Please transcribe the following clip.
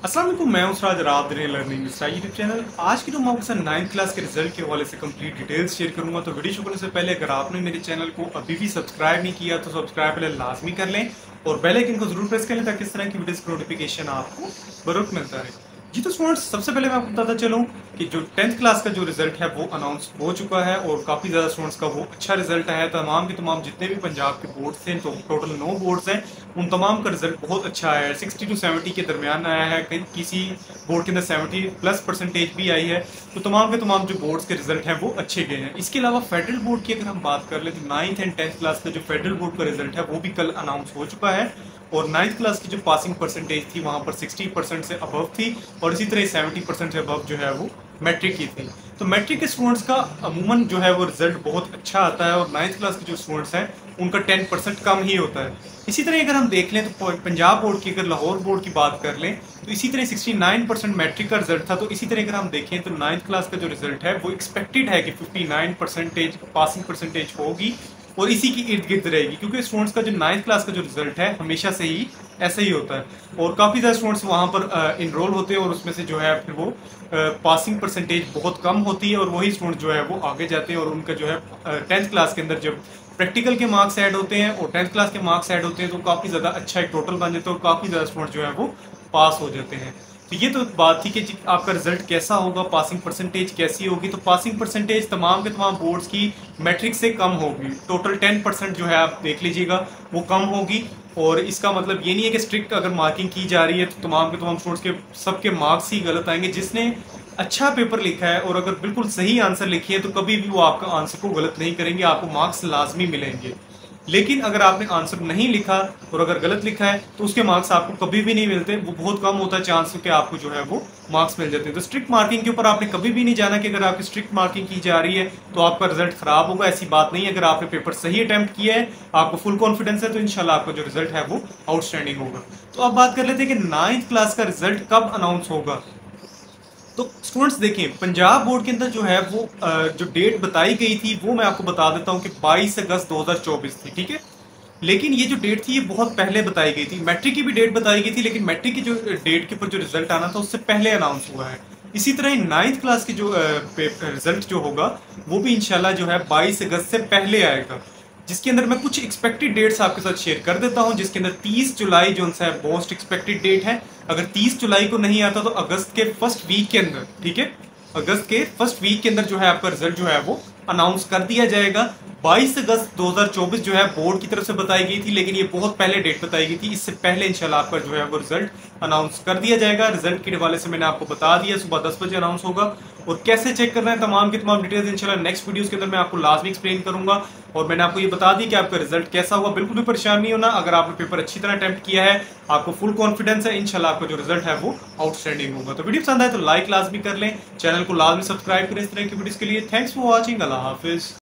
अस्सलाम वालेकुम, मैं हूं सराज रात लर्निंग यूट्यूब चैनल। आज की जो मैं आपके साथ 9th क्लास के रिजल्ट के हवाले से कंप्लीट डिटेल्स शेयर करूंगा। तो वीडियो शुरू करने से पहले अगर आपने मेरे चैनल को अभी भी सब्सक्राइब नहीं किया तो सब्सक्राइब पहले लाजमी कर लें और बेल आइकन को जरूर प्रेस कर लें ताकि इस तरह की वीडियोस का नोटिफिकेशन आपको बरूक मिलता रहे। जी तो स्टूडेंट्स, सबसे पहले मैं आपको बताता चलूँ कि जो 10th क्लास का जो रिजल्ट है वो अनाउंस हो चुका है और काफ़ी ज़्यादा स्टूडेंट्स का वो अच्छा रिजल्ट है। तमाम के तमाम जितने भी पंजाब के बोर्ड्स हैं, तो टोटल 9 बोर्ड्स हैं, उन तमाम का रिजल्ट बहुत अच्छा है। 60 to 70 के दरमियान आया है, किसी बोर्ड के अंदर 70+ % भी आई है। तो तमाम के तमाम जो बोर्ड्स के रिजल्ट हैं वो अच्छे गए हैं। इसके अलावा फेडरल बोर्ड की अगर हम बात कर ले तो 9th एंड 10th क्लास का जो फेडरल बोर्ड का रिजल्ट है वो भी कल अनाउंस हो चुका है और 9th क्लास की जो पासिंग परसेंटेज थी वहां पर 60% से अबव थी और इसी तरह 70% से अबव जो है वो मैट्रिक की थी। तो मैट्रिक के स्टूडेंट्स का अमूमन जो है वो रिजल्ट बहुत अच्छा आता है और 9th क्लास के जो स्टूडेंट्स हैं उनका 10% कम ही होता है। इसी तरह अगर हम देख लें तो पंजाब बोर्ड की, अगर लाहौर बोर्ड की बात कर लें तो इसी तरह 69% मैट्रिक का रिजल्ट था। तो इसी तरह अगर हम देखें तो 9th क्लास का जो रिजल्ट है वो एक्सपेक्टेड है कि 59% पासिंग परसेंटेज होगी और इसी की इर्द गिर्द रहेगी, क्योंकि स्टूडेंट्स का जो 9th क्लास का जो रिजल्ट है हमेशा से ही ऐसा ही होता है और काफ़ी ज़्यादा स्टूडेंट्स वहाँ पर इनरोल होते हैं और उसमें से जो है फिर वो पासिंग परसेंटेज बहुत कम होती है और वही स्टूडेंट जो है वो आगे जाते हैं और उनका जो है 10th क्लास के अंदर जब प्रैक्टिकल के मार्क्स ऐड होते हैं और 10th क्लास के मार्क्स ऐड होते हैं तो काफ़ी ज़्यादा अच्छा एक टोटल बन जाता है और काफ़ी ज़्यादा स्टूडेंट जो है वो पास हो जाते हैं। तो ये तो बात थी कि आपका रिजल्ट कैसा होगा, पासिंग परसेंटेज कैसी होगी। तो पासिंग परसेंटेज तमाम के तमाम बोर्ड्स की मैट्रिक से कम होगी, टोटल 10% जो है आप देख लीजिएगा वो कम होगी। और इसका मतलब ये नहीं है कि स्ट्रिक्ट अगर मार्किंग की जा रही है तो तमाम के तमाम स्टूडेंट्स के सबके मार्क्स ही गलत आएंगे। जिसने अच्छा पेपर लिखा है और अगर बिल्कुल सही आंसर लिखी है तो कभी भी वो आपका आंसर को गलत नहीं करेंगे, आपको मार्क्स लाजमी मिलेंगे। लेकिन अगर आपने आंसर नहीं लिखा और अगर गलत लिखा है तो उसके मार्क्स आपको कभी भी नहीं मिलते, वो बहुत कम होता है चांस कि आपको जो है वो मार्क्स मिल जाते हैं। तो स्ट्रिक्ट मार्किंग के ऊपर आपने कभी भी नहीं जाना कि अगर आपकी स्ट्रिक्ट मार्किंग की जा रही है तो आपका रिजल्ट खराब होगा, ऐसी बात नहीं है। अगर आपने पेपर सही अटेम्प्ट किया है, आपको फुल कॉन्फिडेंस है, तो इंशाल्लाह आपका जो रिजल्ट है वो आउटस्टैंडिंग होगा। तो अब बात कर लेते हैं कि 9th क्लास का रिजल्ट कब अनाउंस होगा। तो स्टूडेंट्स देखें, पंजाब बोर्ड के अंदर जो है वो जो डेट बताई गई थी वो मैं आपको बता देता हूँ कि 22 अगस्त 2024 थी, ठीक है। लेकिन ये जो डेट थी ये बहुत पहले बताई गई थी। मैट्रिक की भी डेट बताई गई थी लेकिन मैट्रिक की जो डेट के ऊपर जो रिजल्ट आना था उससे पहले अनाउंस हुआ है। इसी तरह 9th क्लास की जो रिजल्ट जो होगा वो भी इंशाल्लाह जो है 22 अगस्त से पहले आएगा, जिसके अंदर मैं कुछ एक्सपेक्टेड डेट्स आपके साथ शेयर कर देता हूं। जिसके अंदर 30 जुलाई जो है मोस्ट एक्सपेक्टेड डेट है। अगर 30 जुलाई को नहीं आता तो अगस्त के फर्स्ट वीक के अंदर, ठीक है, अगस्त के फर्स्ट वीक के अंदर जो है आपका रिजल्ट जो है वो अनाउंस कर दिया जाएगा। 22 अगस्त 2024 जो है बोर्ड की तरफ से बताई गई थी लेकिन ये बहुत पहले डेट बताई गई थी। इससे पहले इंशाल्लाह आपका जो है वो रिजल्ट अनाउंस कर दिया जाएगा। रिजल्ट के हवाले से मैंने आपको बता दिया, सुबह 10 बजे अनाउंस होगा और कैसे चेक करना है तमाम की तमाम डिटेल्स इंशाल्लाह नेक्स्ट वीडियोस के अंदर मैं आपको लाजमी एक्सप्लेन करूंगा। और मैंने आपको ये बता दी कि आपका रिजल्ट कैसा हुआ, बिल्कुल भी परेशान नहीं होना। अगर आपने पेपर अच्छी तरह अटेम्प्ट किया है, आपको फुल कॉन्फिडेंस है, इंशाल्लाह आपका जो रिजल्ट है वो आउटस्टैंडिंग होगा। तो वीडियो पसंद आए तो लाइक लाजमी कर लें, चैनल को लाजमी सब्सक्राइब करें इस तरह की वीडियोस के लिए। Thanks for watching, Allah Hafiz.